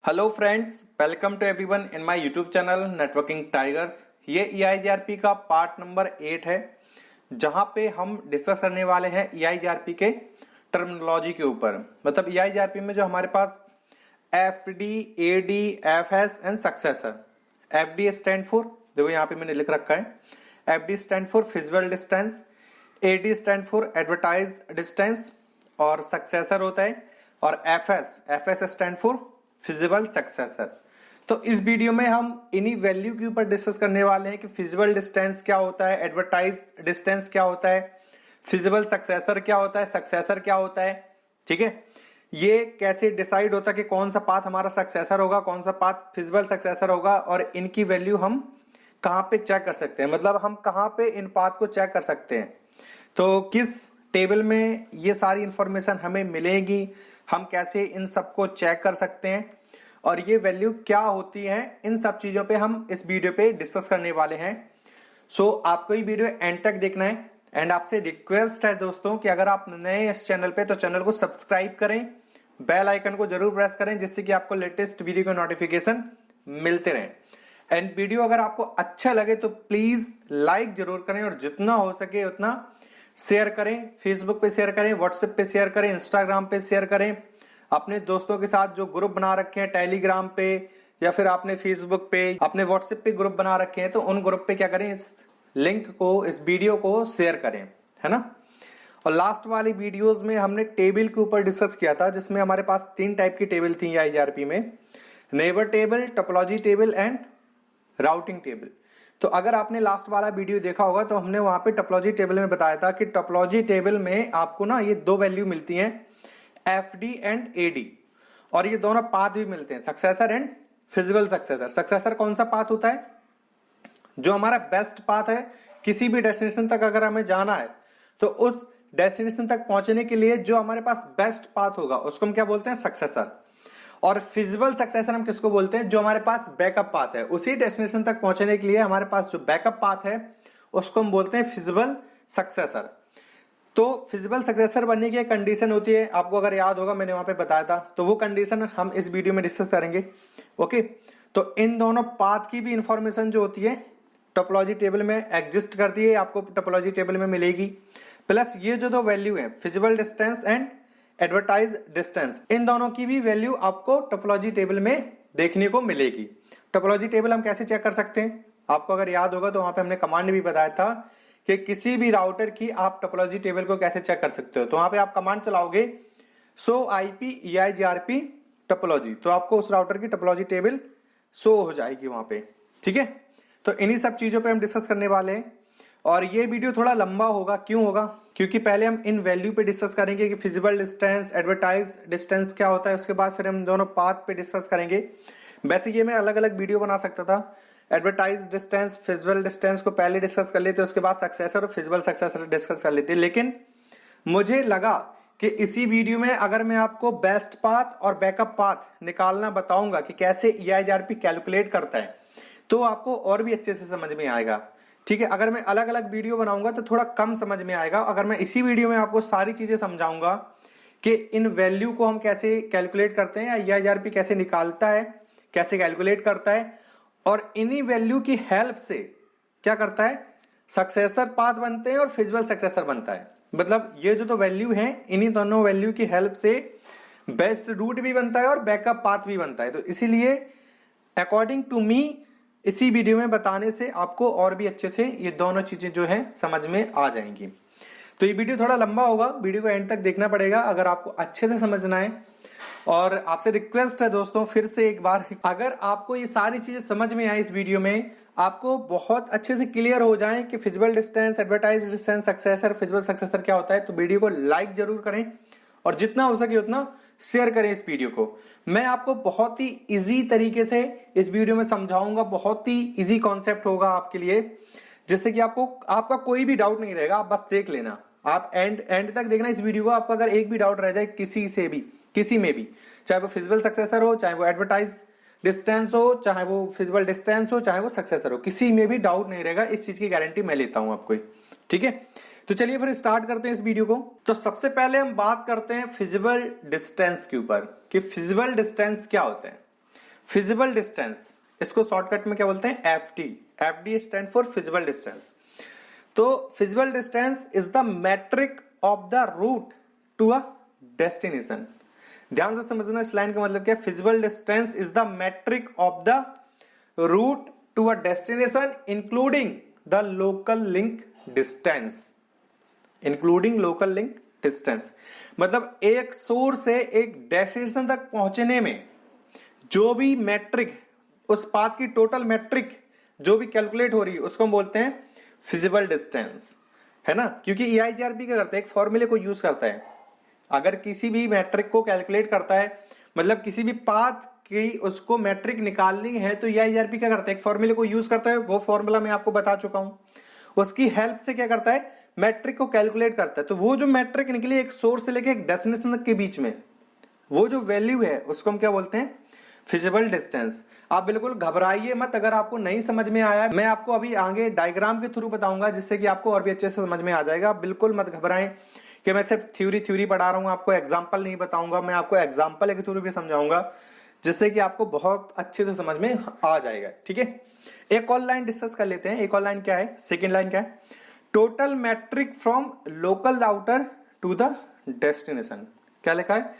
Hello friends, welcome to everyone in my YouTube channel networking tigers. ये EIGRP का part number 8 है, जहां पे हम डिस्कस करने वाले हैं EIGRP के टर्मिनोलॉजी के ऊपर। मतलब EIGRP में जो हमारे पास FD, AD, FS and successor. FD stand for, देखो यहाँ पे मैंने लिख रखा है, FD stand for feasible distance, AD stand for advertise distance और सक्सेसर होता है, और FS stand for feasible successor. तो इस वीडियो में हम इन्हीं वैल्यू के ऊपर डिस्कस करने वाले हैं कि फिजिबल डिस्टेंस क्या होता है, एडवर्टाइज डिस्टेंस क्या होता है, फिजिबल सक्सेसर क्या होता है, सक्सेसर क्या होता है। ठीक है, ये कैसे डिसाइड होता है कि कौन सा पाथ हमारा सक्सेसर होगा, कौन सा पाथ फिजिबल सक्सेसर होगा, और इनकी वैल्यू हम कहां पे चेक कर सकते हैं। मतलब हम कहां पे इन पाथ को चेक कर सकते हैं, तो किस टेबल में ये सारी इंफॉर्मेशन हमें मिलेगी, हम कैसे इन सबको चेक कर सकते हैं और ये वैल्यू क्या होती है, इन सब चीजों पे हम इस वीडियो पे डिस्कस करने वाले हैं। सो आपको ये वीडियो एंड तक देखना है। एंड आपसे रिक्वेस्ट है दोस्तों कि अगर आप नए इस चैनल पे तो चैनल को सब्सक्राइब करें, बेल आइकन को जरूर प्रेस करें, जिससे कि आपको लेटेस्ट वीडियो के नोटिफिकेशन मिलते रहें। एंड वीडियो अगर आपको अच्छा लगे तो प्लीज लाइक जरूर करें और जितना हो सके उतना शेयर करें। फेसबुक पे शेयर करें, व्हाट्सएप पे शेयर करें, इंस्टाग्राम पे शेयर करें, अपने दोस्तों के साथ जो ग्रुप बना रखे हैं टेलीग्राम पे या फिर आपने फेसबुक पे, अपने व्हाट्सएप पे ग्रुप बना रखे हैं, तो उन ग्रुप पे क्या करें, इस लिंक को, इस वीडियो को शेयर करें, है ना। और लास्ट वाली वीडियोस में हमने टेबल के ऊपर डिस्कस किया था, जिसमें हमारे पास 3 टाइप की टेबल थी IGRP में, neighbour table, topology table and routing table. तो अगर आपने लास्ट वाला वीडियो देखा होगा तो हमने वहां पे टोपोलॉजी टेबल में बताया था कि टोपोलॉजी टेबल में आपको ना ये 2 वैल्यू मिलती हैं, FD एंड AD, और ये दोनों पाथ भी मिलते हैं, successor and feasible successor. Successor कौन सा पाथ होता है, जो हमारा बेस्ट पाथ है। किसी भी डेस्टिनेशन तक अगर हमें जाना है तो उस डेस्टिनेशन तक पहुंचने के लिए जो हमारे पास बेस्ट पाथ होगा उसको हम क्या बोलते हैं, सक्सेसर। और फिजिबल सक्सेसर हम किसको बोलते हैं, जो हमारे पास बैकअप पाथ है। उसी डेस्टिनेशन तक पहुंचने के लिए हमारे पास जो बैकअप पाथ है उसको हम बोलते हैं फिजिबल सक्सेसर। तो फिजिबल सक्सेसर बनने की कंडीशन होती है, आपको अगर याद होगा मैंने वहां पे बताया था, तो वो कंडीशन हम इस वीडियो में डिस्कस करेंगे। ओके, तो इन दोनों पाथ की भी इंफॉर्मेशन जो होती है टोपोलॉजी टेबल में एग्जिस्ट करती है, आपको टोपोलॉजी टेबल में मिलेगी। प्लस ये जो 2 वैल्यू है, feasible distance and advertise distance, इन दोनों की भी वैल्यू आपको टोपोलॉजी टेबल में देखने को मिलेगी। टोपोलॉजी टेबल हम कैसे चेक कर सकते हैं, आपको अगर याद होगा तो वहां पे हमने कमांड भी बताया था कि किसी भी राउटर की आप टोपोलॉजी टेबल को कैसे चेक कर सकते हो। तो वहां पे आप कमांड चलाओगे शो IP EIGRP टोपोलॉजी, तो आपको उस राउटर की टोपोलॉजी टेबल शो हो जाएगी वहां पे। ठीक है, तो इन्हीं सब चीजों पे हम डिस्कस करने वाले हैं। और ये वीडियो थोड़ा लंबा होगा, क्यों होगा, क्योंकि पहले हम इन वैल्यू पे डिस्कस करेंगे कि फिजिबल डिस्टेंस, एडवर्टाइज डिस्टेंस क्या होता है, उसके बाद फिर हम दोनों पाथ पे डिस्कस करेंगे। वैसे ये मैं अलग अलग वीडियो बना सकता था, एडवर्टाइज डिस्टेंस, फिजिबल डिस्टेंस को पहले डिस्कस कर लेते, उसके बाद सक्सेसर और फिजिबल सक्सेसर डिस्कस कर लेते। लेकिन मुझे लगा कि इसी वीडियो में अगर मैं आपको बेस्ट पाथ और बैकअप पाथ निकालना बताऊंगा कि कैसे EIGRP कैलकुलेट करता है, तो आपको और भी अच्छे से समझ में आएगा। ठीक है, अगर मैं अलग अलग वीडियो बनाऊंगा तो थोड़ा कम समझ में आएगा। अगर मैं इसी वीडियो में आपको सारी चीजें समझाऊंगा कि इन वैल्यू को हम कैसे कैलकुलेट करते हैं, या EIGRP कैसे निकालता है, कैसे कैलकुलेट करता है, और इन्हीं वैल्यू की हेल्प से क्या करता है, सक्सेसर पाथ बनते हैं और फिजिबल सक्सेसर बनता है। मतलब ये जो 2 वैल्यू हैं, इन्हीं दोनों वैल्यू की हेल्प से बेस्ट रूट भी बनता है और बैकअप पाथ भी बनता है। तो इसीलिए अकॉर्डिंग टू मी इसी वीडियो में बताने से आपको और भी अच्छे से ये दोनों चीजें जो है समझ में आ जाएंगी। तो ये वीडियो थोड़ा लंबा होगा, वीडियो को एंड तक देखना पड़ेगा अगर आपको अच्छे से समझना है। और आपसे रिक्वेस्ट है दोस्तों, फिर से एक बार, अगर आपको ये सारी चीजें समझ में आए इस वीडियो में, आपको बहुत अच्छे से क्लियर हो जाए कि feasible distance, advertise distance, successor, feasible successor क्या होता है, तो वीडियो को लाइक जरूर करें और जितना हो सके उतना शेयर करें इस वीडियो को। मैं आपको बहुत ही इजी तरीके से इस वीडियो में समझाऊंगा, बहुत ही इजी कॉन्सेप्ट होगा आपके लिए, जिससे कि आपको आपका कोई भी डाउट नहीं रहेगा। आप बस देख लेना, आप एंड तक देखना इस वीडियो को। आपका अगर एक भी डाउट रह जाए किसी में भी, चाहे वो फिजिबल सक्सेसर हो, चाहे वो एडवर्टाइज डिस्टेंस हो, चाहे वो फिजिबल डिस्टेंस हो, चाहे वो सक्सेसर हो, किसी में भी डाउट नहीं रहेगा, इस चीज की गारंटी मैं लेता हूं आपको। ठीक है, तो चलिए फिर स्टार्ट करते हैं इस वीडियो को। तो सबसे पहले हम बात करते हैं फिजिबल डिस्टेंस के ऊपर कि फिजिबल डिस्टेंस क्या होता है। फिजिबल डिस्टेंस, इसको शॉर्टकट में क्या बोलते हैं, FD. FD stand for feasible distance. तो feasible distance is the metric of the route to a destination. ध्यान से समझना इस लाइन का मतलब क्या है। Feasible distance is the metric of the route to a destination including the local link distance. Including local link distance मतलब एक सोर्स से एक डेस्टिनेशन तक पहुंचने में जो भी मैट्रिक, उस पाथ की टोटल मैट्रिक जो भी कैलकुलेट हो रही है उसको हम बोलते हैं फिजिबल डिस्टेंस, है ना। क्योंकि EIGRP क्या करता है, एक फॉर्मूले को यूज करता है। अगर किसी भी मैट्रिक को कैलकुलेट करता है, मतलब किसी भी पाथ की उसको मैट्रिक निकालनी है, तो EIGRP क्या करता है, एक फॉर्मूले को यूज करता है। वो फॉर्मूला मैं आपको बता चुका हूं। उसकी हेल्प से क्या करता है, मैट्रिक को कैलकुलेट करता है। तो वो जो मैट्रिक निकली एक सोर्स से लेके एक डेस्टिनेशन तक के बीच में, वो जो वैल्यू है उसको हम क्या बोलते हैं, फिजिबल डिस्टेंस। आप बिल्कुल घबराइए मत अगर आपको नहीं समझ में आया। मैं आपको अभी आगे डायग्राम के थ्रू बताऊंगा जिससे कि आपको और भी अच्छे से समझ में आ जाएगा। बिल्कुल मत घबराएं कि मैं सिर्फ थ्योरी पढ़ा रहा हूं, आपको एग्जाम्पल नहीं बताऊंगा। मैं आपको एग्जाम्पल के थ्रू भी समझाऊंगा जिससे कि आपको बहुत अच्छे से समझ में आ जाएगा। ठीक है, एक और लाइन डिस्कस कर लेते हैं। एक और लाइन क्या है, सेकेंड लाइन क्या है, total metric from local router to the destination. क्या लिखा है,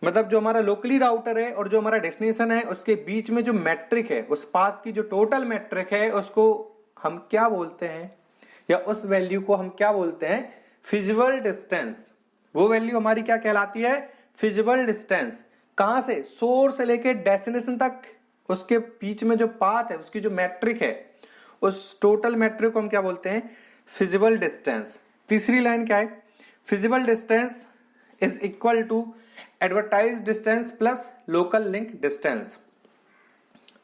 मतलब जो हमारा लोकली राउटर है और जो हमारा डेस्टिनेशन है उसके बीच में जो मैट्रिक है, उस पाथ की जो टोटल मैट्रिक है उसको हम क्या बोलते हैं, या उस वैल्यू को हम क्या बोलते हैं, फिजिबल डिस्टेंस। वो वैल्यू हमारी क्या कहलाती है, फिजिबल डिस्टेंस। कहां से, सोर्स से लेके डेस्टिनेशन तक उसके बीच में जो पाथ है उसकी जो मैट्रिक है, उस टोटल मैट्रिक को हम क्या बोलते हैं, फिजिबल डिस्टेंस। तीसरी लाइन क्या है, feasible distance is equal to advertise distance plus local link distance.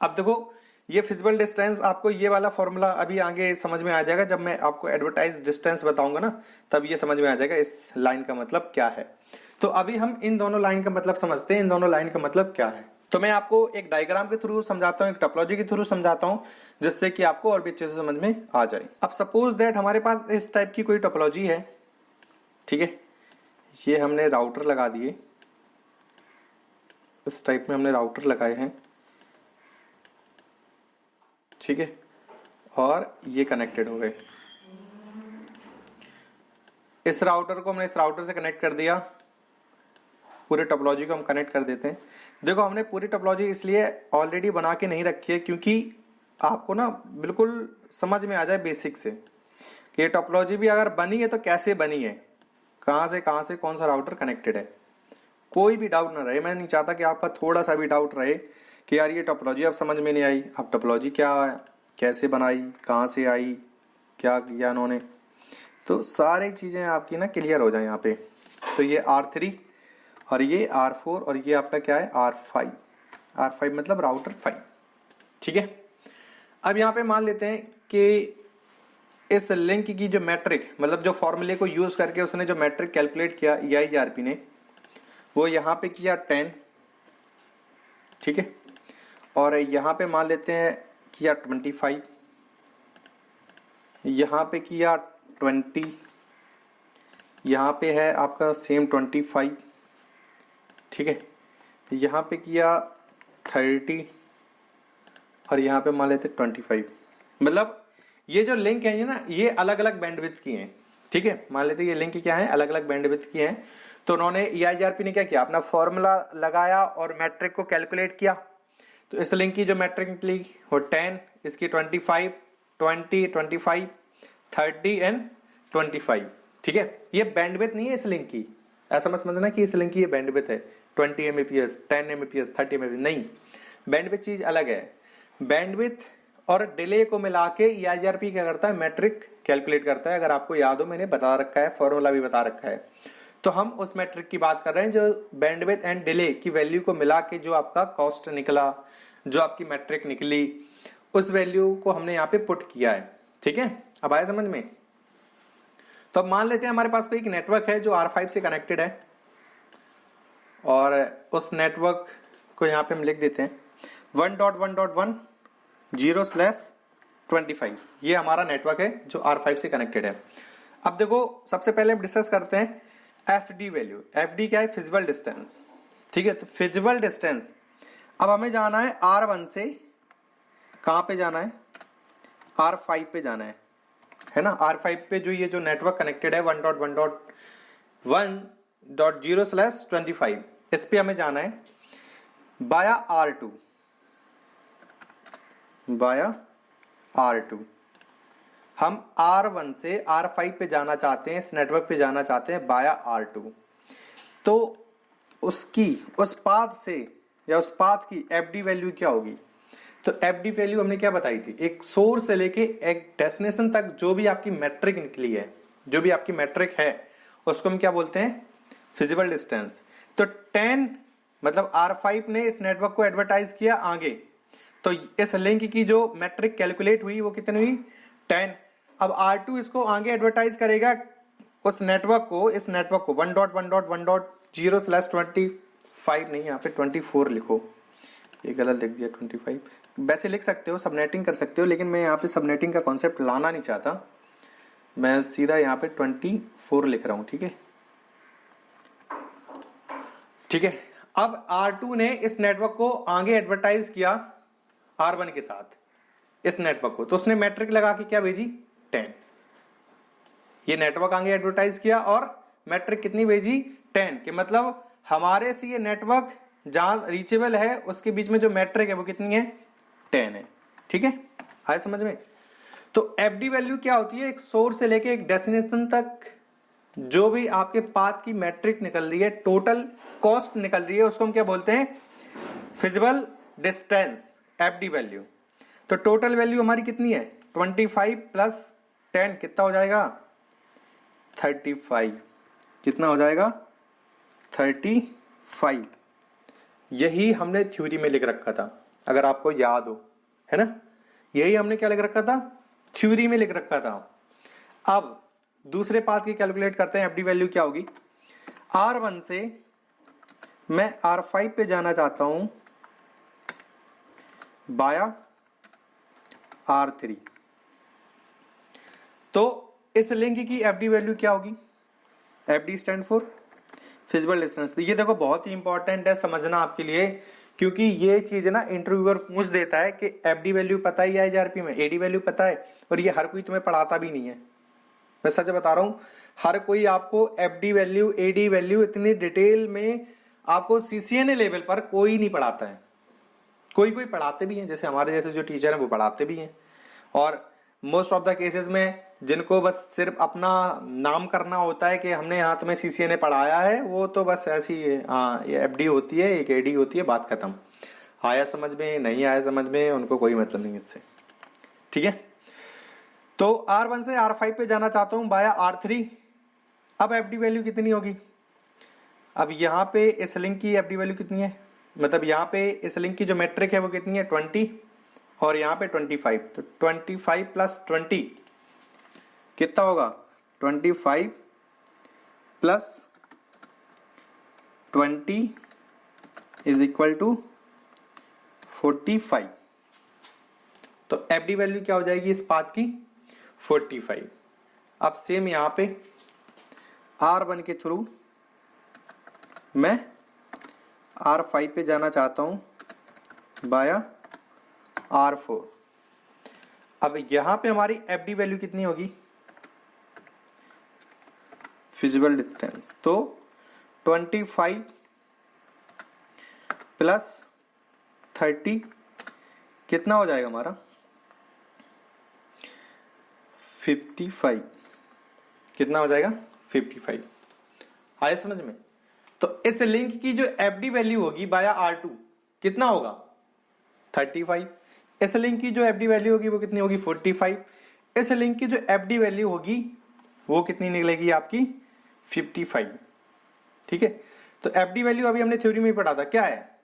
अब देखो ये फिजिबल डिस्टेंस, आपको ये वाला फॉर्मूला अभी आगे समझ में आ जाएगा। जब मैं आपको एडवर्टाइज डिस्टेंस बताऊंगा ना, तब ये समझ में आ जाएगा इस लाइन का मतलब क्या है। तो अभी हम इन दोनों लाइन का मतलब समझते हैं, इन दोनों लाइन का मतलब क्या है। तो मैं आपको एक डायग्राम के थ्रू समझाता हूं, एक टोपोलॉजी के थ्रू समझाता हूं, जिससे कि आपको और भी अच्छे से समझ में आ जाए। अब सपोज दैट हमारे पास इस टाइप की कोई टोपोलॉजी है, ठीक है। ये हमने राउटर लगा दिए, इस टाइप में हमने राउटर लगाए हैं, ठीक है, और ये कनेक्टेड हो गए। इस राउटर को हमने इस राउटर से कनेक्ट कर दिया, पूरे टोपोलॉजी को हम कनेक्ट कर देते हैं। देखो हमने पूरी टोपोलॉजी इसलिए ऑलरेडी बना के नहीं रखी है क्योंकि आपको ना बिल्कुल समझ में आ जाए बेसिक से कि ये टोपोलॉजी भी अगर बनी है तो कैसे बनी है, कहां से कौन सा राउटर कनेक्टेड है, कोई भी डाउट ना रहे। मैं नहीं चाहता कि आपका थोड़ा सा भी डाउट रहे कि यार ये टोपोलॉजी अब समझ में नहीं आई, अब टोपोलॉजी क्या है, कैसे बनाई, कहाँ से आई, क्या किया उन्होंने, तो सारी चीजें आपकी ना क्लियर हो जाए यहाँ पे। तो ये R3 और ये R4 और ये आपका क्या है R5। R5 मतलब राउटर 5, ठीक है। अब यहाँ पे मान लेते हैं कि इस लिंक की जो मैट्रिक, मतलब जो फॉर्मूले को यूज करके उसने जो मैट्रिक कैलकुलेट किया EIGRP ने, वो यहाँ पे किया 10, ठीक है, और यहाँ पे मान लेते हैं किया 25, यहाँ पे किया 20, यहाँ पे है आपका सेम 25, ठीक है, यहाँ पे किया 30 और यहाँ पे मान लेते 25। मतलब ये जो लिंक है ये ना, ये अलग अलग बैंडविड्थ की हैं, ठीक है। मान लेते ये लिंक क्या है, अलग अलग बैंडविड्थ की हैं। तो उन्होंने EIGRP ने क्या किया, अपना फॉर्मूला लगाया और मैट्रिक को कैलकुलेट किया। तो इस लिंक की जो मैट्रिक निकली वो 10, इसकी 25, 20, 25, 30 एंड 25, ठीक है। ये बैंडविड्थ नहीं है इस लिंक की, ऐसा मत समझना कि इस लिंक की ये बैंडविड्थ है 20 Mbps, 10 Mbps, 30 Mbps, नहीं। बैंडविड्थ चीज अलग है। बैंडविड्थ और डिले को मिला के EIGRP क्या करता है, मैट्रिक कैलकुलेट करता है। अगर आपको याद हो मैंने बता रखा है, फॉर्मूला भी बता रखा है। तो हम उस मैट्रिक की बात कर रहे हैं जो बैंडविड्थ एंड डिले की वैल्यू को मिला के जो आपका कॉस्ट निकला, जो आपकी मैट्रिक निकली, उस वैल्यू को हमने यहाँ पे पुट किया है, ठीक है। अब आया समझ में। तो अब मान लेते हैं हमारे पास कोई एक नेटवर्क है जो R5 से कनेक्टेड है, और उस नेटवर्क को यहाँ पे हम लिख देते हैं 1.1.1 0/25। ये हमारा नेटवर्क है जो R5 से कनेक्टेड है। अब देखो सबसे पहले हम डिस्कस करते हैं FD वैल्यू। FD क्या है, फिजिबल डिस्टेंस, ठीक है। तो फिजिबल डिस्टेंस अब हमें जाना है R1 से कहां पे जाना है, R5 पे जाना है ना। R5 पे जो ये जो नेटवर्क कनेक्टेड है 1.1.1.0/25, इस पे हमें जाना है बाया R2, हम R1 से R5 पे जाना चाहते हैं, इस नेटवर्क पे जाना चाहते हैं बाया R2। तो उसकी उस पाथ से या उस पाथ की एफडी वैल्यू क्या होगी? तो एफडी वैल्यू हमने क्या बताई थी, एक सोर्स से लेके एक डेस्टिनेशन तक जो भी आपकी मैट्रिक निकली है, जो भी आपकी मैट्रिक है, उसको हम क्या बोलते हैं, फिजिबल डिस्टेंस। तो 10 मतलब R5 ने इस नेटवर्क को एडवर्टाइज किया आगे, तो इस लिंक की जो मैट्रिक कैलकुलेट हुई वो कितनी हुई, 10। अब R2 इसको आगे एडवर्टाइज करेगा उस नेटवर्क को, इस नेटवर्क को 1.1.1.0/25 नहीं, यहाँ पे 24 लिखो, ये गलत लिख दिया 25। वैसे लिख सकते हो, सबनेटिंग कर सकते हो, लेकिन मैं यहाँ पे सबनेटिंग का कॉन्सेप्ट लाना नहीं चाहता, मैं सीधा यहाँ पे 24 लिख रहा हूँ। ठीक है, ठीक है। अब R2 ने इस नेटवर्क को आगे एडवर्टाइज किया R1 के साथ इस नेटवर्क को, तो उसने मैट्रिक लगा के क्या भेजी, 10। ये नेटवर्क आगे एडवर्टाइज किया और मैट्रिक कितनी भेजी, 10, कि मतलब हमारे से ये नेटवर्क जहां रीचेबल है उसके बीच में जो मैट्रिक है वो कितनी है, 10 है। ठीक है, आए समझ में। तो एफडी वैल्यू क्या होती है, एक सोर्स से लेके एक डेस्टिनेशन तक जो भी आपके पाथ की मैट्रिक निकल रही है, टोटल कॉस्ट निकल रही है, उसको हम क्या बोलते हैं, फिजिबल डिस्टेंस, एफडी वैल्यू। तो टोटल वैल्यू हमारी कितनी है, 25 प्लस 10 कितना हो जाएगा, 35। कितना हो जाएगा, 35। यही हमने थ्योरी में लिख रखा था, अगर आपको याद हो, है ना, यही हमने क्या लिख रखा था, थ्योरी में लिख रखा था। अब दूसरे पाथ की कैलकुलेट करते हैं, एफडी वैल्यू क्या होगी। R1 से मैं R5 पे जाना चाहता हूं बाया R3, तो इस लिंक की एफडी वैल्यू क्या होगी, FD stand for feasible distance. ये देखो बहुत ही इंपॉर्टेंट है समझना आपके लिए, क्योंकि ये चीज ना इंटरव्यूअर पूछ देता है कि एफडी वैल्यू पता है IIJRP में, एडी वैल्यू पता है, और ये हर कोई तुम्हें पढ़ाता भी नहीं है, मैं सच बता रहा हूं। हर कोई आपको एफडी वैल्यू, एडी वैल्यू इतनी डिटेल में आपको CCNA लेवल पर कोई नहीं पढ़ाता है। कोई कोई पढ़ाते भी हैं, जैसे हमारे जैसे जो टीचर हैं वो पढ़ाते भी हैं, और मोस्ट ऑफ द केसेस में जिनको बस सिर्फ अपना नाम करना होता है कि हमने यहाँ तुम्हें CCNA पढ़ाया है, वो तो बस ऐसी ये एफडी होती है, एक एडी होती है, बात खत्म। आया समझ में, नहीं आया समझ में, उनको कोई मतलब नहीं इससे। ठीक है, तो R1 से R5 पे जाना चाहता हूं बाया R3। अब एफडी वैल्यू कितनी होगी, अब यहाँ पे इस लिंक की एफडी वैल्यू कितनी है, मतलब यहाँ पे इस लिंक की जो मैट्रिक है वो कितनी है, 20, और यहाँ पे 25। तो 25 प्लस 20 कितना होगा, 25 प्लस 20 इज इक्वल टू 45। तो एफडी वैल्यू क्या हो जाएगी इस पाथ की, 45। अब सेम यहां पे R1 के थ्रू मैं R5 पे जाना चाहता हूं बाया R4। अब यहां पे हमारी एफडी वैल्यू कितनी होगी, फिजिबल डिस्टेंस, तो 25 प्लस 30 कितना हो जाएगा हमारा, 55। कितना हो जाएगा, 55। आया समझ में। तो इस लिंक की जो एफडी वैल्यू होगी बाया R2 कितना होगा, 35। इस लिंक की जो एफडी वैल्यू होगी वो कितनी होगी, 45। इस लिंक की जो एफडी वैल्यू होगी वो कितनी निकलेगी आपकी, 55। ठीक है, तो एफडी वैल्यू अभी हमने थ्योरी में ही पढ़ा था, क्या है,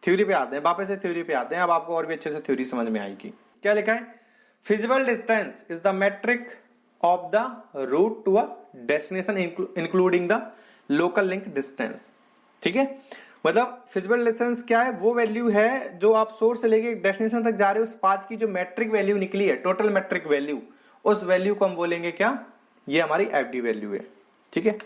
थ्योरी पे आते हैं, वापस से थ्योरी पे आते हैं। अब आपको और भी अच्छे से थ्योरी समझ में आएगी। क्या लिखा है, feasible distance is the metric of the route to a destination including the local link distance. ठीक है, मतलब फिजिबल डिस्टेंस क्या है, वो वैल्यू है जो आप सोर्स से लेके डेस्टिनेशन तक जा रहे हो, उस पाथ की जो मैट्रिक वैल्यू निकली है, टोटल मैट्रिक वैल्यू, उस वैल्यू को हम बोलेंगे क्या, ये हमारी एफडी वैल्यू है। ठीक है,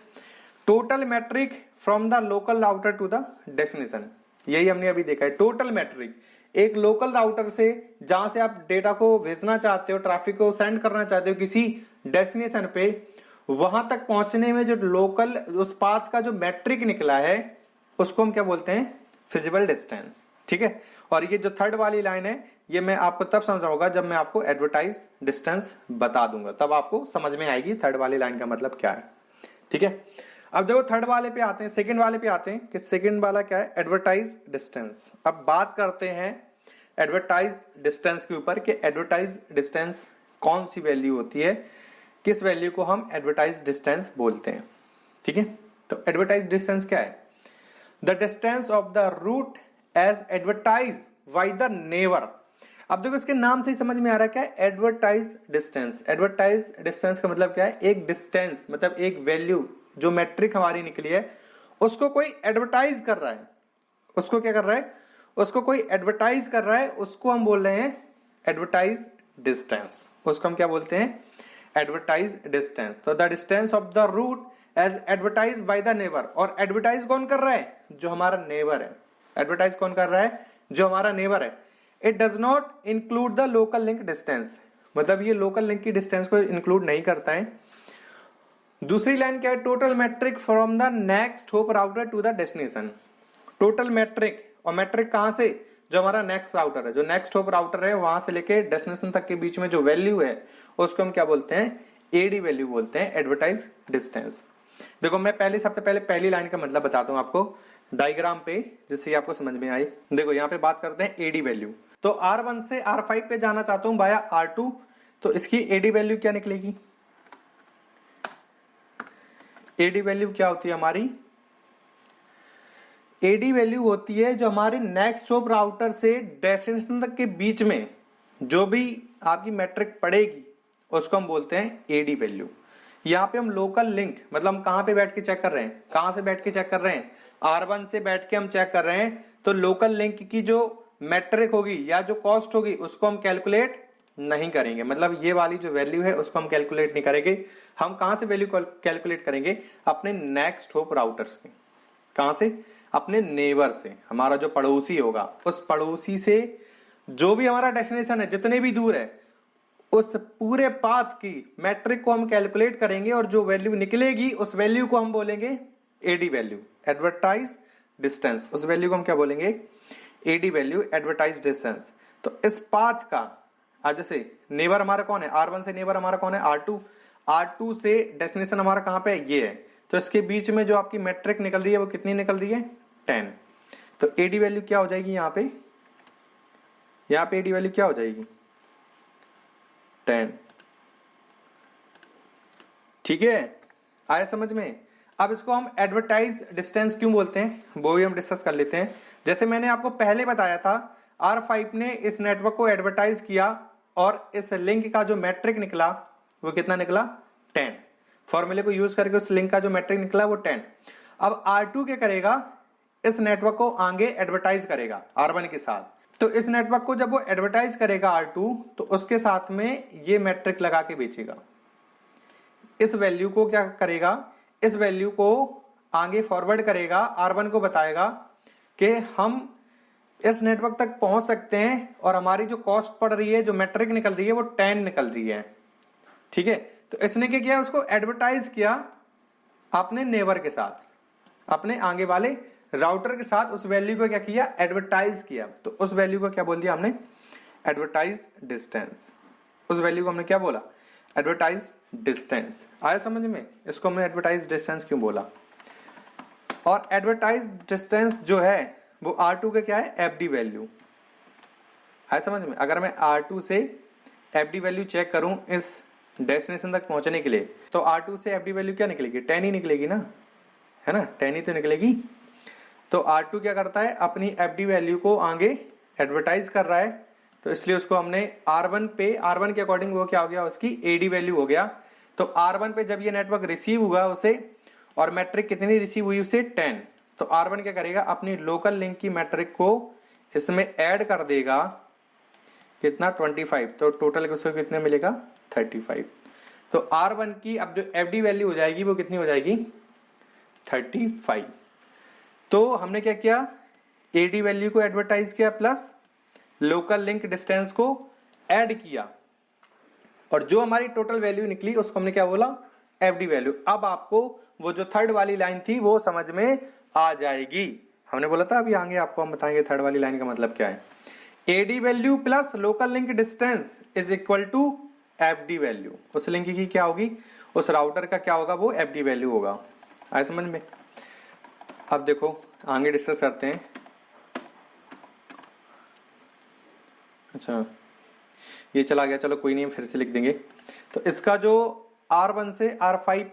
total metric from the local router to the destination, यही हमने अभी देखा है। टोटल मैट्रिक एक लोकल राउटर से जहां से आप डेटा को भेजना चाहते हो, ट्रैफिक को सेंड करना चाहते हो किसी डेस्टिनेशन पे, वहां तक पहुंचने में जो लोकल उस पाथ का जो मैट्रिक निकला है उसको हम क्या बोलते हैं, फिजिबल डिस्टेंस। ठीक है, और ये जो थर्ड वाली लाइन है ये मैं आपको तब समझाऊंगा जब मैं आपको एडवर्टाइज डिस्टेंस बता दूंगा, तब आपको समझ में आएगी थर्ड वाली लाइन का मतलब क्या है। ठीक है, अब जब थर्ड वाले पे आते हैं, सेकंड वाले पे आते हैं कि सेकंड वाला क्या है, एडवर्टाइज डिस्टेंस। अब बात करते हैं एडवर्टाइज डिस्टेंस के ऊपर कि एडवर्टाइज डिस्टेंस कौन सी वैल्यू होती है, किस वैल्यू को हम एडवर्टाइज डिस्टेंस बोलते हैं। ठीक है, तो एडवर्टाइज डिस्टेंस क्या है, the distance of the route as advertise by the neighbour. अब देखो इसके नाम से ही समझ में आ रहा है क्या है, एडवर्टाइज डिस्टेंस। एडवर्टाइज डिस्टेंस का मतलब क्या है, एक डिस्टेंस मतलब एक वैल्यू जो मैट्रिक हमारी निकली है उसको कोई एडवर्टाइज कर रहा है, उसको क्या कर रहा है, उसको कोई एडवर्टाइज कर रहा है, उसको हम बोल रहे हैं एडवर्टाइज डिस्टेंस। उसको हम क्या बोलते हैं, एडवर्टाइज डिस्टेंस। तो the distance of the route as advertise by the neighbour. और एडवर्टाइज कौन कर रहा है, जो हमारा नेबर है। एडवर्टाइज कौन कर रहा है, जो हमारा नेबर है। It does not include the local link distance, मतलब ये लोकल लिंक की डिस्टेंस को इंक्लूड नहीं करता है। दूसरी लाइन क्या है, total metric from the next hop router to the destination. Total metric, और मैट्रिक कहां से, जो हमारा नेक्स्ट राउटर है, जो नेक्स्ट होप राउटर है वहां से लेके डेस्टिनेशन तक के बीच में जो वैल्यू है उसको हम क्या बोलते हैं, एडी वैल्यू बोलते हैं, एडवर्टाइज डिस्टेंस। देखो मैं पहले सबसे पहले पहली लाइन का मतलब बताता हूं आपको डायग्राम पे, जिससे आपको समझ में आए। देखो यहाँ पे बात करते हैं एडी वैल्यू। तो R1 से R5 पे जाना चाहता हूं बाया R2, तो इसकी एडी वैल्यू क्या निकलेगी, एडी वैल्यू क्या होती है हमारी, एडी वैल्यू होती है जो हमारे नेक्स्ट होप राउटर से डेस्टिनेशन तक के बीच में जो भी आपकी मैट्रिक पड़ेगी उसको हम बोलते हैं एडी वैल्यू। यहाँ पे हम लोकल लिंक मतलब हम कहां पे बैठ के चेक कर रहे हैं, कहां से बैठ के चेक कर रहे हैं, R1 से बैठ के हम चेक कर रहे हैं। तो लोकल लिंक की जो मैट्रिक होगी या जो कॉस्ट होगी उसको हम कैलकुलेट नहीं करेंगे, मतलब ये वाली जो वैल्यू है उसको हम कैलकुलेट नहीं करेंगे। हम कहां से वैल्यू कैलकुलेट करेंगे, अपने नेक्स्ट होप राउटर से। कहां से, अपने नेबर से, हमारा जो पड़ोसी होगा उस पड़ोसी से जो भी हमारा डेस्टिनेशन है जितने भी दूर है उस पूरे पाथ की मैट्रिक को हम कैलकुलेट करेंगे, और जो वैल्यू निकलेगी उस वैल्यू को हम बोलेंगे एडी वैल्यू, एडवर्टाइज डिस्टेंस। उस वैल्यू को हम क्या बोलेंगे, एडी वैल्यू, एडवर्टाइज डिस्टेंस। तो इस पाथ का, आज जैसे नेबर हमारा कौन है, R1 से नेबर हमारा कौन है, R2। R2 से डेस्टिनेशन हमारा कहां पे है, ये है। तो इसके बीच में जो आपकी मैट्रिक निकल रही है वो कितनी निकल रही है, 10। तो एडी वैल्यू क्या हो जाएगी, यहाँ पे एडी वैल्यू क्या हो जाएगी, 10। ठीक है, आया समझ में। अब इसको हम एडवर्टाइज डिस्टेंस क्यों बोलते हैं वो भी हम डिस्कस कर लेते हैं। जैसे मैंने आपको पहले बताया था, R5 ने इस नेटवर्क को एडवर्टाइज किया और इस लिंक का जो मैट्रिक निकला वो कितना निकला, 10। फॉर्मूले को यूज करके उस लिंक का जो मैट्रिक निकला वो 10। अब R2 क्या करेगा, इस नेटवर्क को आगे एडवर्टाइज करेगा R1 के साथ। तो इस नेटवर्क को जब वो एडवर्टाइज करेगा R2, तो उसके साथ में ये मैट्रिक लगा के बेचेगा। इस वैल्यू को क्या करेगा, इस वैल्यू को आगे फॉरवर्ड करेगा, R1 को बताएगा कि हम इस नेटवर्क तक पहुंच सकते हैं और हमारी जो कॉस्ट पड़ रही है, जो मैट्रिक निकल रही है वो 10 निकल रही है। ठीक है, तो इसने क्या किया, उसको एडवर्टाइज किया अपने नेबर के साथ, अपने आगे वाले राउटर के साथ। उस वैल्यू को क्या किया, एडवर्टाइज किया। तो उस वैल्यू को क्या बोल दिया हमने, एडवर्टाइज डिस्टेंस। उस वैल्यू को हमने क्या बोला, एडवर्टाइज डिस्टेंस। आया समझ में, इसको हमने एडवर्टाइज डिस्टेंस क्यों बोला। और एडवर्टाइज डिस्टेंस जो है वो R2 का क्या है, एफडी वैल्यू। आया समझ में। अगर मैं R2 से एफडी वैल्यू चेक करूं इस डेस्टिनेशन तक पहुंचने के लिए, तो R2 से एफडी वैल्यू क्या निकलेगी, 10 ही निकलेगी ना, है ना, 10 ही तो निकलेगी। तो R2 क्या करता है, अपनी एफडी वैल्यू को आगे एडवर्टाइज कर रहा है, तो इसलिए उसको हमने R1 पे, R1 के अकॉर्डिंग वो क्या हो गया, उसकी एडी वैल्यू हो गया। तो R1 पे जब ये नेटवर्क रिसीव हुआ उसे, और मैट्रिक कितनी रिसीव हुई उसे, 10। तो R1 क्या करेगा, अपनी लोकल लिंक की मैट्रिक को इसमें ऐड कर देगा, कितना, 25। तो टोटल उसको कितने मिलेगा, 35। तो R1 की अब जो एफडी वैल्यू हो जाएगी वो कितनी हो जाएगी, 35। तो हमने क्या किया, एडी वैल्यू को एडवर्टाइज किया प्लस लोकल लिंक डिस्टेंस को ऐड किया, और जो हमारी टोटल वैल्यू निकली उसको हमने क्या बोला, एफडी वैल्यू। अब आपको वो जो थर्ड वाली लाइन थी वो समझ में आ जाएगी। हमने बोला था अभी आगे आपको हम बताएंगे थर्ड वाली लाइन का मतलब क्या है। AD value plus local link distance is equal to FD value. उस लिंक की क्या होगी, उस राउटर का क्या होगा, वो एफडी वैल्यू होगा। आए समझ में। अब देखो आगे डिस्कस करते हैं। अच्छा ये चला गया, चलो कोई नहीं, फिर से लिख देंगे। तो इसका जो R1 से R5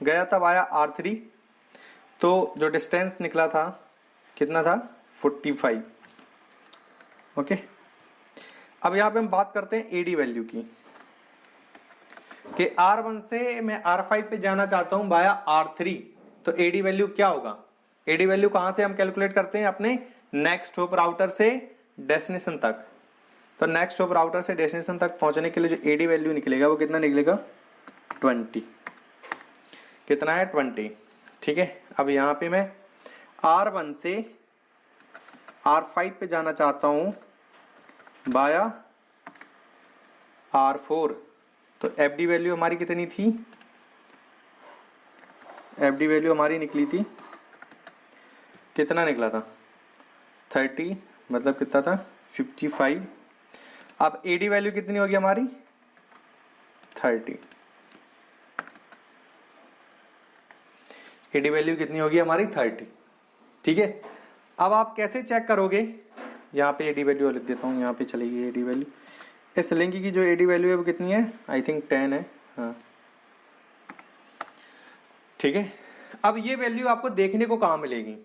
गया था वाया R3, तो जो डिस्टेंस निकला था कितना था, 45। ओके, अब यहां पे हम बात करते हैं एडी वैल्यू की, कि R1 से मैं R5 पे जाना चाहता हूं वाया R3, तो एडी वैल्यू क्या होगा। एडी वैल्यू कहां से हम कैलकुलेट करते हैं, अपने नेक्स्ट होप राउटर से डेस्टिनेशन तक। तो नेक्स्ट होप राउटर से डेस्टिनेशन तक पहुंचने के लिए जो एडी वैल्यू निकलेगा वो कितना निकलेगा, 20। कितना है, 20। ठीक है, अब यहां पे मैं R1 से R5 पे जाना चाहता हूं बाया R4, तो एफडी वैल्यू हमारी कितनी थी, एफडी वैल्यू हमारी निकली थी, कितना निकला था, 30, मतलब कितना था, 55। अब एडी वैल्यू कितनी होगी हमारी, 30। एडी वैल्यू कितनी होगी हमारी, 30। ठीक है, अब आप कैसे चेक करोगे, यहाँ पे एडी वैल्यू लिख देता हूँ, यहाँ पे चलेगी एडी वैल्यू। इस लिंक की जो एडी वैल्यू है वो कितनी है, आई थिंक 10 है। हाँ ठीक है, अब ये वैल्यू आपको देखने को कहाँ मिलेगी,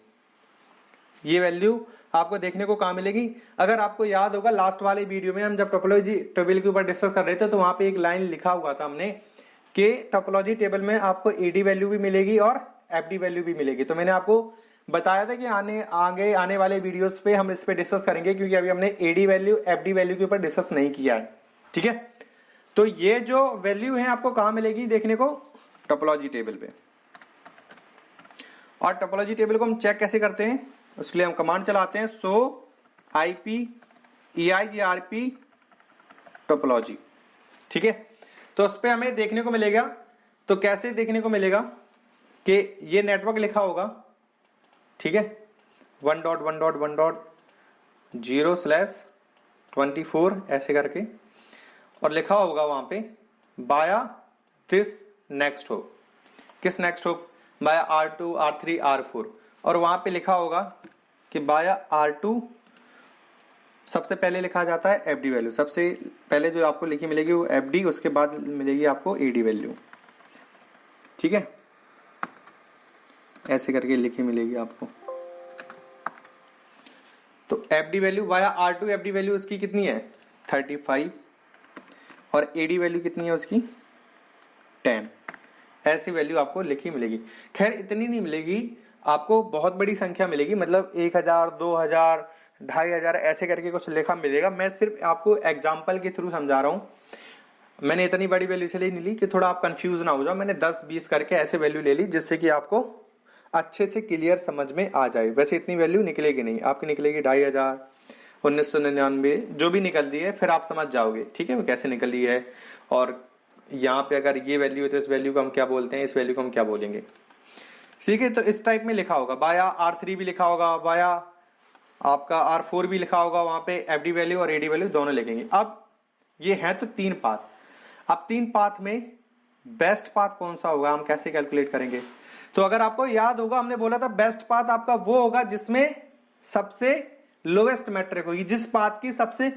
ये वैल्यू आपको देखने को कहाँ मिलेगी। अगर आपको याद होगा लास्ट वाले वीडियो में हम जब टोपोलॉजी टेबल के ऊपर डिस्कस कर रहे थे, तो वहां पे एक लाइन लिखा हुआ था हमने कि टोपोलॉजी टेबल में आपको एडी वैल्यू भी मिलेगी और एफडी वैल्यू भी मिलेगी। तो मैंने आपको बताया था कि आगे आने वाले वीडियोस पे हम इस पे डिस्कस करेंगे, क्योंकि अभी हमने एडी वैल्यू एफडी वैल्यू के ऊपर डिस्कस नहीं किया है। ठीक है, तो ये जो वैल्यू है आपको कहाँ मिलेगी देखने को, टोपोलॉजी टेबल पे। और टोपोलॉजी टेबल को हम चेक कैसे करते हैं, उसके लिए हम कमांड चलाते हैं सो IP EIGRP टोपोलॉजी। ठीक है, तो उस पर हमें देखने को मिलेगा, तो कैसे देखने को मिलेगा कि ये नेटवर्क लिखा होगा, ठीक है, 1.1.1.0/24 ऐसे करके, और लिखा होगा वहां पे बाया दिस नेक्स्ट होप। किस नेक्स्ट होप, बाया R2 R3 R4, और वहां पे लिखा होगा कि बाया R2 सबसे पहले लिखा जाता है एफडी वैल्यू, सबसे पहले जो आपको लिखी मिलेगी वो एफडी, उसके बाद मिलेगी आपको एडी वैल्यू। ठीक है, ऐसे करके लिखी मिलेगी आपको। तो FD value via R2 FD value उसकी कितनी है, 35, और एडी वैल्यू कितनी है उसकी, 10। ऐसी वैल्यू आपको लिखी मिलेगी। खैर इतनी नहीं मिलेगी, आपको बहुत बड़ी संख्या मिलेगी, मतलब 1000 2000 2500 ऐसे करके कुछ लिखा मिलेगा। मैं सिर्फ आपको एग्जाम्पल के थ्रू समझा रहा हूँ। मैंने इतनी बड़ी वैल्यू इसलिए नहीं ली कि थोड़ा आप कंफ्यूज ना हो जाओ। मैंने 10-20 करके ऐसे वैल्यू ले ली जिससे कि आपको अच्छे से क्लियर समझ में आ जाए। वैसे इतनी वैल्यू निकलेगी नहीं, आपकी निकलेगी 2500, 1999 जो भी निकल रही है, फिर आप समझ जाओगे। ठीक है, वो कैसे निकल रही है, और यहाँ पे अगर ये वैल्यू है तो इस वैल्यू को हम क्या बोलते हैं, इस वैल्यू को हम क्या बोलेंगे। ठीक है, तो इस टाइप में लिखा होगा, बाया R3 भी लिखा होगा, बाया आपका R4 भी लिखा होगा, वहां पे एफडी वैल्यू और एडी वैल्यू दोनों लिखेंगे। अब ये है तो 3 पाथ। अब 3 पाथ में बेस्ट पाथ कौन सा होगा, हम कैसे कैलकुलेट करेंगे। तो अगर आपको याद होगा, हमने बोला था बेस्ट पाथ आपका वो होगा जिसमें सबसे लोएस्ट मैट्रिक होगी। जिस पाथ की सबसे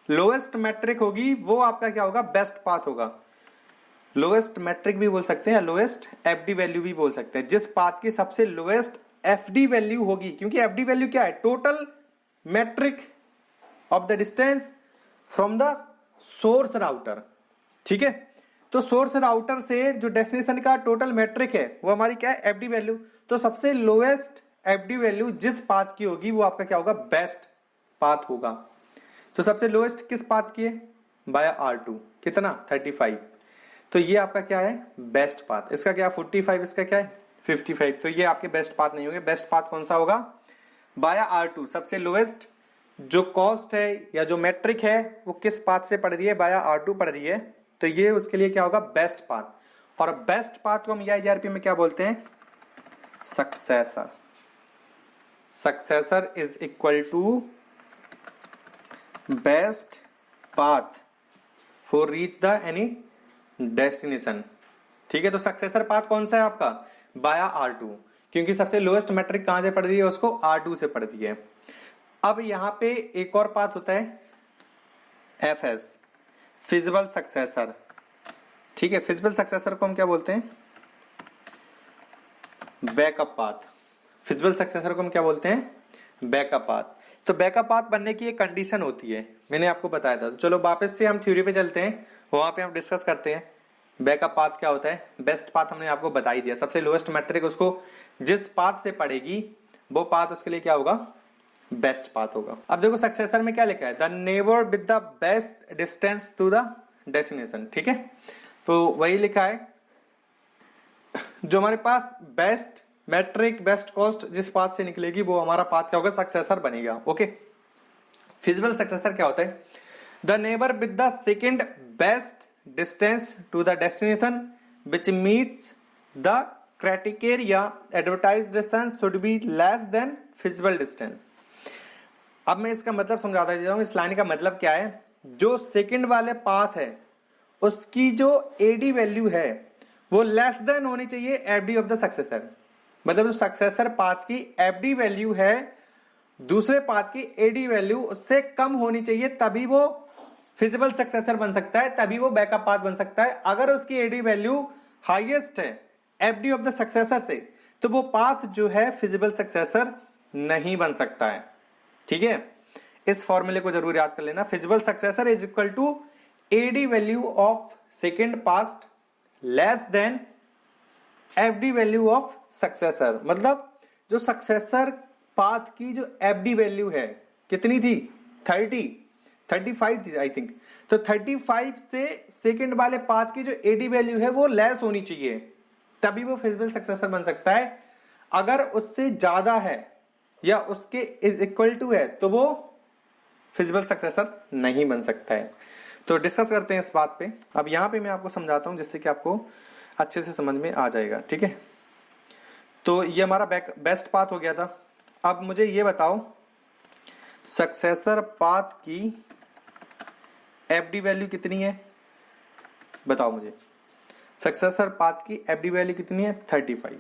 लोएस्ट मैट्रिक होगी वो आपका क्या होगा, बेस्ट पाथ होगा। लोएस्ट मैट्रिक भी बोल सकते हैं, लोएस्ट एफडी वैल्यू भी बोल सकते हैं। जिस पाथ की सबसे लोएस्ट एफडी वैल्यू होगी, क्योंकि एफडी वैल्यू क्या है, total metric of the distance from the source router. ठीक है, तो सोर्स राउटर से जो डेस्टिनेशन का टोटल मैट्रिक है वो हमारी क्या है, एफडी वैल्यू। तो सबसे लोएस्ट एफडी वैल्यू जिस पाथ की होगी वो आपका क्या होगा, बेस्ट पाथ होगा। तो सबसे लोएस्ट किस पाथ की है, बाया R2, कितना 35। तो ये आपका क्या है, बेस्ट पाथ। इसका क्या 45, इसका क्या है 55। तो ये आपके बेस्ट पाथ नहीं होंगे। बेस्ट पाथ कौन सा होगा, बाया R2, सबसे लोएस्ट जो कॉस्ट है या जो मैट्रिक है वो किस पाथ से पड़ रही है, बाया R2 पड़ रही है, तो ये उसके लिए क्या होगा, बेस्ट पाथ। और बेस्ट पाथ को हम EIGRP में क्या बोलते हैं, successor. Successor is equal to best path for reach the any destination. ठीक है, तो सक्सेसर पाथ कौन सा है आपका, बाया R2, क्योंकि सबसे लोएस्ट मैट्रिक कहां से पड़ रही है, उसको R2 से पड़ रही है। अब यहां पे एक और पाथ होता है FS, फिजिबल सक्सेसर। ठीक है, फिजिबल सक्सेसर को हम क्या बोलते हैं, बैकअप पाथ। फिजिबल सक्सेसर को हम क्या बोलते हैं, बैकअप पाथ। तो बैकअप पाथ बनने की एक कंडीशन होती है, मैंने आपको बताया था। तो चलो वापस से हम थ्योरी पे चलते हैं, वहां पे हम डिस्कस करते हैं बैकअप पाथ क्या होता है। बेस्ट पाथ हमने आपको बता ही दिया, सबसे लोएस्ट मैट्रिक उसको जिस पाथ से पड़ेगी वो पाथ उसके लिए क्या होगा, बेस्ट पाथ होगा। अब देखो सक्सेसर में क्या लिखा है, the neighbour with the best distance to the destination. ठीक है, तो वही लिखा है, जो हमारे पास बेस्ट मैट्रिक, बेस्ट कॉस्ट जिस पाथ से निकलेगी वो हमारा पाथ क्या होगा, सक्सेसर बनेगा। ओके, फिजिबल सक्सेसर क्या होता है, the neighbour with the second best distance to the destination which meets the criteria advertised distance should be less than feasible distance. अब मैं इसका मतलब समझाता देता हूं, इस लाइन का मतलब क्या है, जो सेकंड वाले पाथ है उसकी जो एडी वैल्यू है वो लेस देन होनी चाहिए एफडी ऑफ द सक्सेसर। मतलब जो सक्सेसर पाथ की एफडी वैल्यू है दूसरे पाथ की एडी वैल्यू उससे कम होनी चाहिए, तभी वो फिजिबल सक्सेसर बन सकता है, तभी वो बैकअप पाथ बन सकता है। अगर उसकी एडी वैल्यू हाईएस्ट है एफडी ऑफ द सक्सेसर से, तो वो पाथ जो है फिजिबल सक्सेसर नहीं बन सकता है। ठीक है, इस फॉर्मूले को जरूर याद कर लेना, feasible successor is equal to AD value of second past less than FD value of successor. मतलब जो सक्सेसर पाथ की जो एफडी वैल्यू है कितनी थी, 35 थी आई थिंक। तो 35 से सेकंड वाले पाथ की जो एडी वैल्यू है वो लेस होनी चाहिए, तभी वो फिजिबल सक्सेसर बन सकता है। अगर उससे ज्यादा है या उसके इज इक्वल टू है तो वो फिजिबल सक्सेसर नहीं बन सकता है। तो डिस्कस करते हैं इस बात पे। अब यहां पे मैं आपको समझाता हूं जिससे कि आपको अच्छे से समझ में आ जाएगा। ठीक है, तो ये हमारा बेस्ट पाथ हो गया था। अब मुझे ये बताओ सक्सेसर पाथ की एफडी वैल्यू कितनी है, बताओ मुझे। सक्सेसर पाथ की एफडी वैल्यू कितनी है, 35।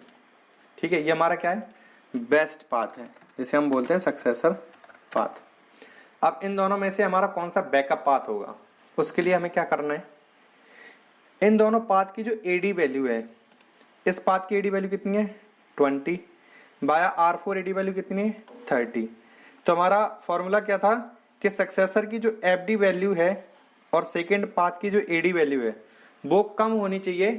ठीक है, ये हमारा क्या है, बेस्ट पाथ है, जिसे हम बोलते हैं सक्सेसर पाथ। अब इन दोनों में से हमारा कौन सा बैकअप पाथ होगा, उसके लिए हमें क्या करना है, इन दोनों पाथ की जो एडी वैल्यू है, इस पाथ की एडी वैल्यू कितनी है 20, बाया R4 एडी वैल्यू कितनी है 30। तो हमारा फॉर्मूला क्या था कि सक्सेसर की जो एफडी वैल्यू है और सेकेंड पाथ की जो एडी वैल्यू है वो कम होनी चाहिए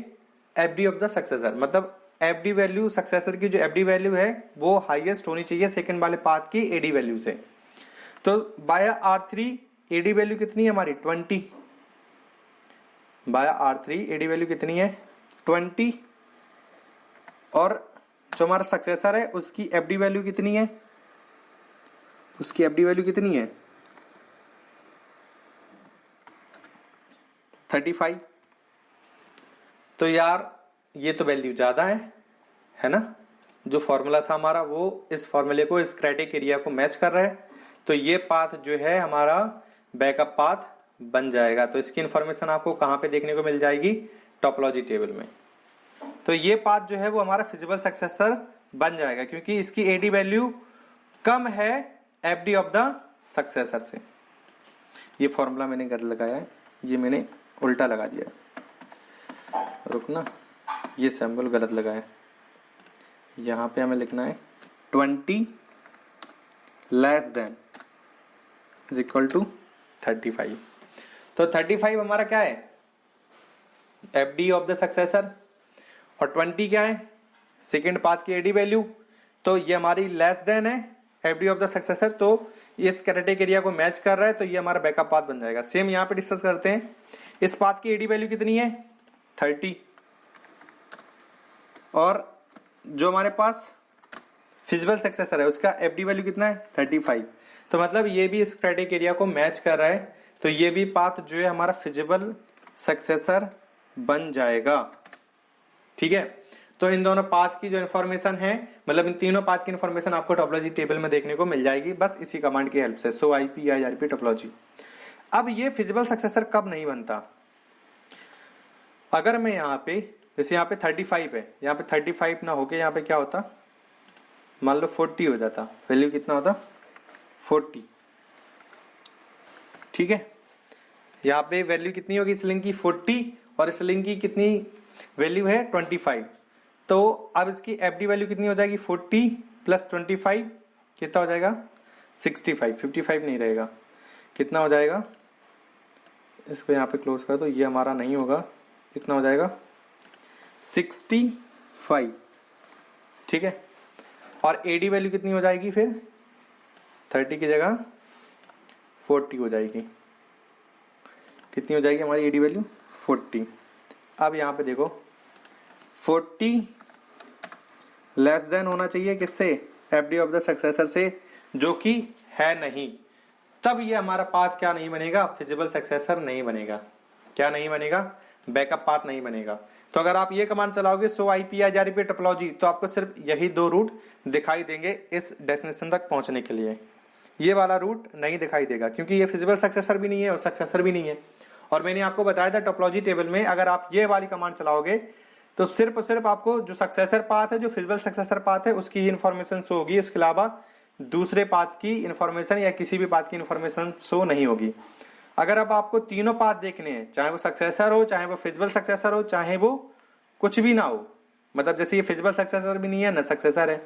एफडी ऑफ द सक्सेसर। मतलब एफडी वैल्यू, सक्सेसर की जो एफडी वैल्यू है वो हाईएस्ट होनी चाहिए सेकेंड वाले पाथ की एडी वैल्यू से। तो बाया R3 एडी वैल्यू कितनी है हमारी 20, बाया R3 एडी वैल्यू कितनी है 20, और जो हमारा सक्सेसर है उसकी एफडी वैल्यू कितनी है, उसकी एफडी वैल्यू कितनी है 35। तो यार ये तो वैल्यू ज्यादा है ना, जो फॉर्मूला था हमारा वो इस फॉर्मूले को, इस क्राइटेरिया को मैच कर रहा है। तो ये पाथ जो है हमारा बैकअप पाथ बन जाएगा। तो इसकी इंफॉर्मेशन आपको कहां पे देखने को मिल जाएगी, टोपोलॉजी टेबल में। तो ये पाथ जो है वो हमारा फिजिबल सक्सेसर बन जाएगा, क्योंकि इसकी एडी वैल्यू कम है एफडी ऑफ द सक्सेसर से। ये फॉर्मूला मैंने गलत लगाया है, ये मैंने उल्टा लगा दिया, रुकना, ये सिंबल गलत लगाया। यहां पे हमें लिखना है 20 less than is equal to 35। तो 35 हमारा क्या है, एफडी ऑफ द सक्सेसर, और 20 क्या है, सेकेंड पाथ की एडी वैल्यू। तो ये हमारी लेस देन है एफडी ऑफ द सक्सेसर, तो इस क्राइटेरिया को मैच कर रहा है, तो ये हमारा बैकअप पाथ बन जाएगा। सेम यहाँ पे डिस्कस करते हैं, इस पाथ की एडी वैल्यू कितनी है 30, और जो हमारे पास फिजिबल सक्सेसर है उसका एफडी वैल्यू कितना है 35। तो मतलब ये भी इस क्राइटेरिया को मैच कर रहा है, तो ये भी पाथ जो है हमारा फिजिबल सक्सेसर बन जाएगा। ठीक है, तो इन दोनों पाथ की जो इन्फॉर्मेशन है, मतलब इन तीनों पाथ की इन्फॉर्मेशन आपको टोपोलॉजी टेबल में देखने को मिल जाएगी बस इसी कमांड की हेल्प से। सो आईपी आई आरपी टोपोलॉजी। अब ये फिजिबल सक्सेसर कब नहीं बनता, अगर मैं यहाँ पे जैसे यहाँ पे 35 है, यहाँ पे 35 ना होके यहाँ पे क्या होता, मान लो 40 हो जाता, वैल्यू कितना होता 40। ठीक है, यहाँ पे वैल्यू कितनी होगी इस लिंक की 40 और इस लिंक की कितनी वैल्यू है 25। तो अब इसकी एफडी वैल्यू कितनी हो जाएगी 40 प्लस 25 कितना हो जाएगा 65, 55 नहीं रहेगा, कितना हो जाएगा, इसको यहाँ पे क्लोज कर दो, ये हमारा नहीं होगा, कितना हो जाएगा 65। ठीक है, और एडी वैल्यू कितनी हो जाएगी फिर 30 की जगह 40 हो जाएगी, कितनी हो जाएगी हमारी एडी वैल्यू 40। अब यहाँ पे देखो 40 लेस देन होना चाहिए किससे, एफडी ऑफ द सक्सेसर से, जो कि है नहीं, तब ये हमारा पाथ क्या नहीं बनेगा, फिजिबल सक्सेसर नहीं बनेगा। क्या नहीं बनेगा, बैकअप पाथ नहीं बनेगा। तो अगर आप ये कमांड चलाओगे सो आईपी टोपोलॉजी, तो आपको सिर्फ यही दो रूट दिखाई देंगे इस डेस्टिनेशन तक पहुंचने के लिए, ये वाला रूट नहीं दिखाई देगा क्योंकि ये फिजिबल सक्सेसर भी नहीं है और सक्सेसर भी नहीं है। और मैंने आपको बताया था टोपोलॉजी टेबल में अगर आप ये वाली कमांड चलाओगे तो सिर्फ और सिर्फ आपको जो सक्सेसर पाथ है, जो फिजिबल सक्सेसर पाथ है, उसकी ही इन्फॉर्मेशन शो होगी, इसके अलावा दूसरे पाथ की इन्फॉर्मेशन या किसी भी पाथ की इन्फॉर्मेशन शो नहीं होगी। अगर अब आपको तीनों पाथ देखने हैं, चाहे वो सक्सेसर हो, चाहे वो फिजिबल सक्सेसर हो, चाहे वो कुछ भी ना हो, मतलब जैसे ये फिजिबल सक्सेसर भी नहीं है ना सक्सेसर है,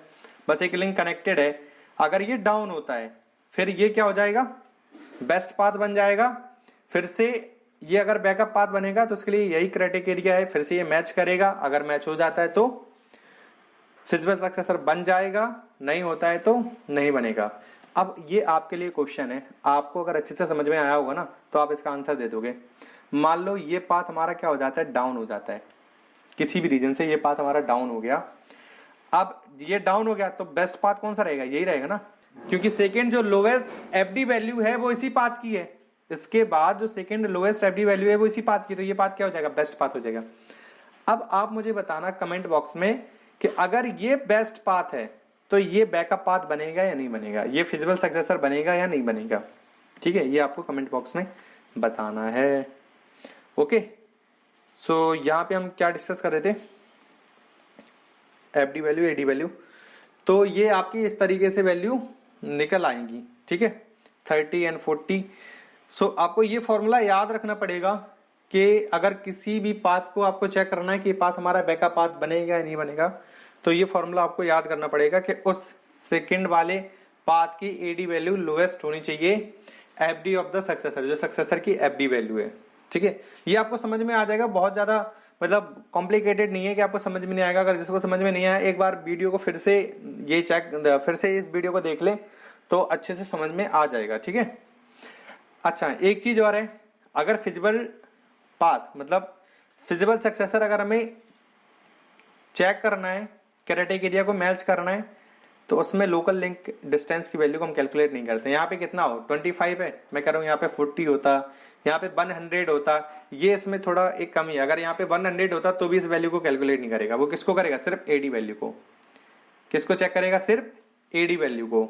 बस एक लिंक कनेक्टेड है, अगर ये डाउन होता है फिर ये क्या हो जाएगा, बेस्ट पाथ बन जाएगा। फिर से ये अगर बैकअप पाथ बनेगा तो उसके लिए यही क्राइटेरिया है, फिर से ये मैच करेगा, अगर मैच हो जाता है तो फिजिबल सक्सेसर बन जाएगा, नहीं होता है तो नहीं बनेगा। अब ये आपके लिए क्वेश्चन है, आपको अगर अच्छे से समझ में आया होगा ना तो आप इसका आंसर दे दोगे। मान लो ये पाथ हमारा क्या हो जाता है, डाउन हो जाता है, किसी भी रीजन से ये पाथ हमारा डाउन हो गया। अब ये डाउन हो गया तो बेस्ट पाथ कौन सा रहेगा, यही रहेगा ना, क्योंकि सेकेंड जो लोएस्ट एफडी वैल्यू है वो इसी पाथ की है, इसके बाद जो सेकेंड लोएस्ट एफडी वैल्यू है वो इसी पाथ की, तो ये पाथ क्या हो जाएगा, बेस्ट पाथ हो जाएगा। अब आप मुझे बताना कमेंट बॉक्स में कि अगर ये बेस्ट पाथ है तो ये बैकअप पाथ बनेगा या नहीं बनेगा, ये फिजिबल सक्सेसर बनेगा या नहीं बनेगा। ठीक है, ये आपको कमेंट बॉक्स में बताना है। ओके, सो यहाँ पे हम क्या डिस्कस कर रहे थे, एफडी वैल्यू एडी वैल्यू, तो ये आपकी इस तरीके से वैल्यू निकल आएंगी। ठीक है, 30 एंड 40। सो आपको ये फॉर्मूला याद रखना पड़ेगा कि अगर किसी भी पाथ को आपको चेक करना है कि पाथ हमारा बैकअप पाथ बनेगा या नहीं बनेगा, तो ये फॉर्मूला आपको याद करना पड़ेगा कि उस सेकंड वाले पाथ की एडी वैल्यू लोएस्ट होनी चाहिए एफडी ऑफ द सक्सेसर, जो सक्सेसर की एफडी वैल्यू है। ठीक है, ये आपको समझ में आ जाएगा, बहुत ज्यादा मतलब कॉम्प्लिकेटेड नहीं है कि आपको समझ में नहीं आएगा। अगर जिसको समझ में नहीं आया एक बार वीडियो को फिर से ये फिर से इस वीडियो को देख ले तो अच्छे से समझ में आ जाएगा। ठीक है, अच्छा एक चीज और है, अगर फिजिबल पाथ मतलब फिजिबल सक्सेसर अगर हमें चेक करना है, क्राइटेरिया को मैच करना है, तो उसमें लोकल लिंक डिस्टेंस की वैल्यू को हम कैलकुलेट नहीं करते। यहाँ पे कितना हो 25 है, मैं कह रहा हूँ यहाँ पे 40 होता, यहाँ पे 100 होता, ये इसमें थोड़ा एक कमी है। अगर यहाँ पे 100 होता तो भी इस वैल्यू को कैलकुलेट नहीं करेगा, वो किसको करेगा, सिर्फ एडी वैल्यू को। किसको चेक करेगा, सिर्फ एडी वैल्यू को,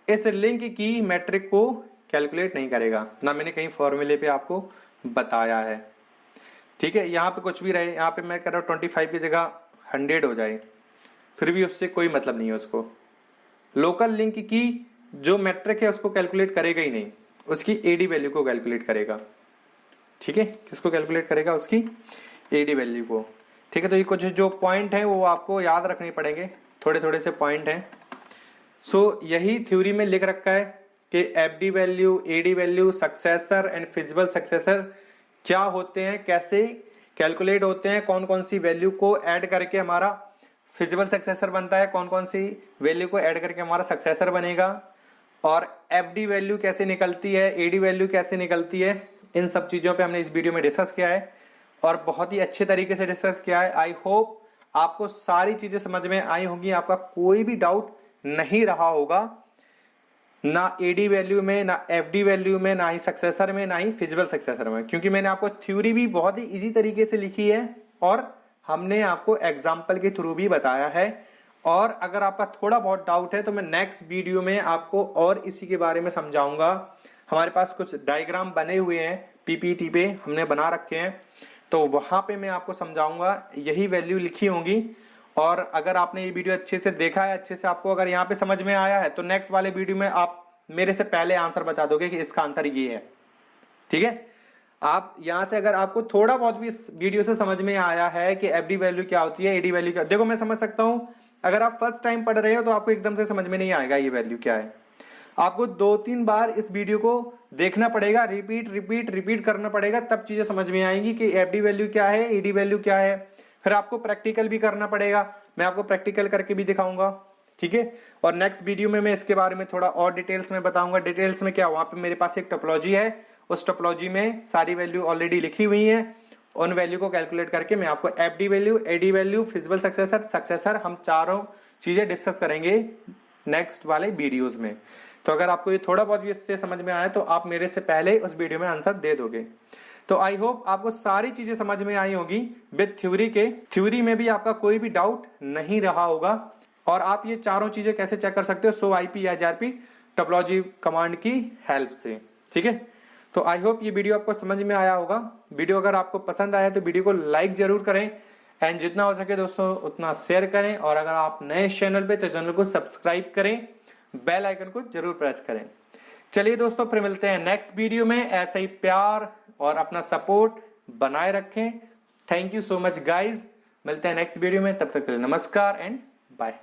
इस लिंक की मैट्रिक को कैलकुलेट नहीं करेगा, ना मैंने कहीं फॉर्मूले पे आपको बताया है। ठीक है, यहाँ पे कुछ भी रहे, यहाँ पे मैं कह रहा हूँ 25 की जगह 100 हो जाए, फिर भी उससे कोई मतलब नहीं है, उसको लोकल लिंक की जो मैट्रिक है उसको कैलकुलेट करेगा ही नहीं, उसकी एडी वैल्यू को कैलकुलेट करेगा। ठीक है, किसको कैलकुलेट करेगा, उसकी एडी वैल्यू को। ठीक है, तो ये कुछ जो पॉइंट है वो आपको याद रखने पड़ेंगे, थोड़े थोड़े से पॉइंट हैं। सो यही थ्योरी में लिख रखा है कि FD value, AD value, successor and feasible successor क्या होते हैं, कैसे कैलकुलेट होते हैं, कौन कौन सी वैल्यू को ऐड करके हमारा फिजिबल सक्सेसर बनता है, कौन कौन सी वैल्यू को ऐड करके हमारा सक्सेसर बनेगा, और एफडी वैल्यू कैसे निकलती है, एडी वैल्यू कैसे निकलती है, इन सब चीजों पे हमने इस वीडियो में डिस्कस किया है और बहुत ही अच्छे तरीके से डिस्कस किया है। आई होप आपको सारी चीजें समझ में आई होंगी, आपका कोई भी डाउट नहीं रहा होगा, ना एडी वैल्यू में, ना एफडी वैल्यू में, ना ही सक्सेसर में, ना ही फिजिबल सक्सेसर में, क्योंकि मैंने आपको थ्योरी भी बहुत ही इजी तरीके से लिखी है और हमने आपको एग्जाम्पल के थ्रू भी बताया है। और अगर आपका थोड़ा बहुत डाउट है तो मैं नेक्स्ट वीडियो में आपको और इसी के बारे में समझाऊंगा। हमारे पास कुछ डायग्राम बने हुए हैं, पीपीटी पे हमने बना रखे हैं, तो वहां पे मैं आपको समझाऊंगा, यही वैल्यू लिखी होंगी। और अगर आपने ये वीडियो अच्छे से देखा है, अच्छे से आपको अगर यहाँ पे समझ में आया है, तो नेक्स्ट वाले वीडियो में आप मेरे से पहले आंसर बता दोगे कि इसका आंसर ये है। ठीक है, आप यहां से अगर आपको थोड़ा बहुत भी इस वीडियो से समझ में आया है कि एफडी वैल्यू क्या होती है, एडी वैल्यू क्या, देखो मैं समझ सकता हूं, अगर आप फर्स्ट टाइम पढ़ रहे हो तो आपको एकदम से समझ में नहीं आएगा ये वैल्यू क्या है। आपको 2-3 बार इस वीडियो को देखना पड़ेगा, रिपीट रिपीट रिपीट करना पड़ेगा, तब चीजें समझ में आएंगी कि एफडी वैल्यू क्या है, एडी वैल्यू क्या है। फिर आपको प्रैक्टिकल भी करना पड़ेगा, मैं आपको प्रैक्टिकल करके भी दिखाऊंगा। ठीक है, और नेक्स्ट वीडियो में मैं इसके बारे में थोड़ा और डिटेल्स में बताऊंगा। डिटेल्स में क्या, वहां पे मेरे पास एक टोपोलॉजी है, उस टोपोलॉजी में सारी वैल्यू ऑलरेडी लिखी हुई है, उन वैल्यू को कैलकुलेट करके मैं आपको FD value, AD value, feasible successor हम चारों चीजें डिस्कस करेंगे नेक्स्ट वाले वीडियोस में। तो अगर आपको ये थोड़ा बहुत भी इससे समझ में आया तो आप मेरे से पहले उस वीडियो में आंसर दे दोगे। तो आई होप आपको सारी चीजें समझ में आई होगी विद थ्योरी के। थ्योरी में भी आपका कोई भी डाउट नहीं रहा होगा। और आप ये चारों चीजें कैसे चेक कर सकते हो, सो आईपी या एचआरपी टोपोलॉजी कमांड की हेल्प से। ठीक है, तो आई होप ये वीडियो आपको समझ में आया होगा। वीडियो अगर आपको पसंद आया तो वीडियो को लाइक जरूर करें एंड जितना हो सके दोस्तों उतना शेयर करें। और अगर आप नए चैनल पे तो चैनल को सब्सक्राइब करें, बेल आइकन को जरूर प्रेस करें। चलिए दोस्तों, फिर मिलते हैं नेक्स्ट वीडियो में। ऐसे ही प्यार और अपना सपोर्ट बनाए रखें। Thank you so much guys. मिलते हैं नेक्स्ट वीडियो में, तब तक के लिए नमस्कार एंड बाय।